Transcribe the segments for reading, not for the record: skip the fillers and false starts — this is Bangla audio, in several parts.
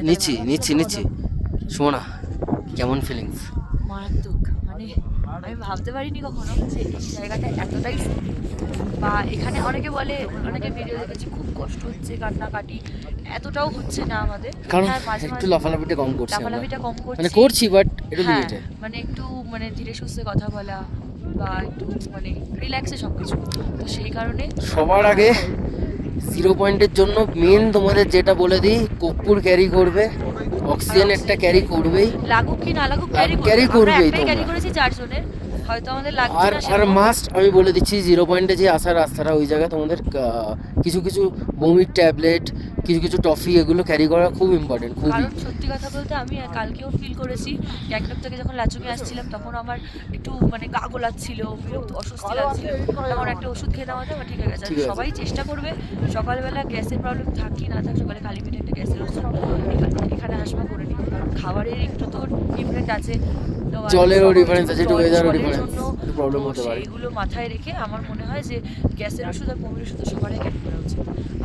নিচ্ছি শোনা কেমন ফিলিংস? মারাত্মক, মানে আমি ভাবতে পারিনি কখনো যে এই জায়গাটা এতটাই সুন্দর। বা এখানে অনেকে বলে, অনেকে ভিডিও দেখেছি খুব কষ্ট হচ্ছে, কান্নাকাটি এতটাও হচ্ছে না আমাদের, কারণ মাঝে একটু মাঝে লাফালাফিটা কম করছি, লাফালাফিটা কম করছি, মানে করছি বাট একটু হ্যাঁ, লিমিটে, মানে একটু মানে ধীরে সুস্থে কথা বলা বা একটু মানে রিল্যাক্সে সব কিছু। তো সেই কারণে সবার আগে 0 পয়েন্টের জন্য মেন তোমাদের যেটা বলে দিই, কর্পূর ক্যারি করবে, অক্সিজেন একটা ক্যারি করবেই, লাগুক কি না লাগুক ক্যারি করবেই ক্যারি তোমরা। করেছি 4 জনের, হয়তো আমাদের লাগছে আর না আর সেরকম। মাস্ট আমি বলে দিচ্ছি, 0 পয়েন্টে যে আসার রাস্তাটা, ওই জায়গায় তোমাদের কিছু কিছু বমির ট্যাবলেট, কিছু কিছু টফি, এগুলো ক্যারি করা খুব ইম্পর্টেন্ট, খুবই। কারণ সত্যি কথা বলতে আমি কালকেও ফিল করেছি, গ্যাংটক থেকে যখন লাচুঙে আসছিলাম তখন আমার একটু মানে গা গোলাচ্ছিল, বিরক্ত অস্বস্তি লাগছিল, তখন একটা ওষুধ খেয়ে দেওয়া আমার ঠিক হয়ে গেছে। ঠিক আছে। সবাই চেষ্টা করবে সকালবেলা গ্যাসের প্রবলেম থাক কি না থাক, সকালে খালি পেটে একটা গ্যাসের ওষুধ এখানে হাসমা করে নিতে, কারণ খাবারের একটু তো ডিফারেন্ট আছে, তো জলেরও ডিফারেন্স আছে, একটু ওয়েদারও জলের ডিফারেন্স, জন্য প্রবলেম তো হতে পারে। সেইগুলো মাথায় রেখে আমার মনে হয় যে গ্যাসের ওষুধ আর বমির ওষুধ সবারই ক্যারি করা উচিত।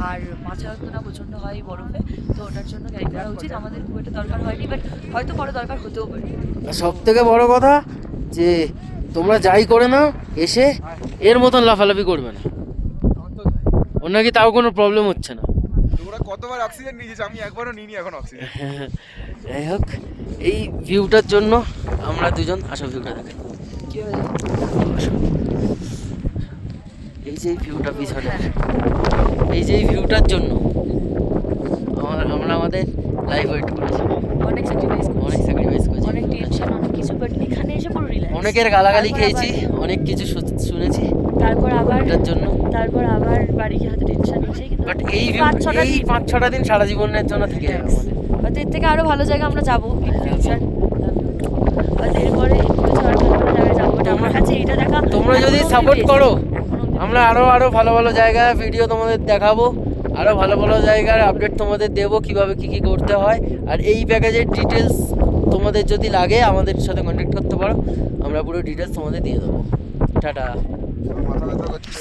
আর মাথা যন্ত্রণা প্রচণ্ড হয় এই বরফে, তো ওটার জন্য ক্যারি করা উচিত। আমাদের খুব একটা দরকার হয়নি, বাট হয়তো পরে দরকার হতেও পারে। সব থেকে বড় কথা যে তোমরা যাই করে নাও, এসে এর মতন লাফালাফি করবে না, ওর নাকি তাও কোনো প্রবলেম হচ্ছে না। তোমরা কতবার অক্সিজেন নিয়েছিস, আমি একবারও নিইনি এখন অক্সিজেন। যাই হোক, এই ভিউটার জন্য আমরা দুজন আসো ভিউটা দেখে, এই যে ভিউটা পিছনে, এই যে ভিউটার জন্য আমরা আমাদের লাইফ ওয়েট করেছি, অনেক স্যাক্রিফাইস করেছি, অনেক টেনশন, অনেক কিছু, বাট এখানে এসে পুরো রিল্যাক্স। অনেকের গালাগালি খেয়েছি, অনেক কিছু শুনেছি, তারপর আবার এটার জন্য বাড়ি গিয়ে হয়তো টেনশন নিচ্ছি, কিন্তু বাট এই 5-6টা দিন সারা জীবনের জন্য থেকে যাবে আমাদের। হয়তো এর থেকে আরো ভালো জায়গা আমরা যাবো ইন ফিউচার, হয়তো এরপরে ইন ফিউচার আরো ভালো ভালো জায়গায় যাবো, বাট আমার কাছে এইটা দেখা, তোমরা যদি সাপোর্ট করো আমরা আরো ভালো ভালো জায়গায় ভিডিও তোমাদের দেখাবো, আরো ভালো ভালো জায়গার আপডেট তোমাদের দেবো, কিভাবে কি করতে হয়। আর এই প্যাকেজের ডিটেলস তোমাদের যদি লাগে আমাদের সাথে কন্ট্যাক্ট করতে পারো, আমরা পুরো ডিটেলস তোমাদের দিয়ে দেবো। টাটা। মাথা ব্যথা করছে।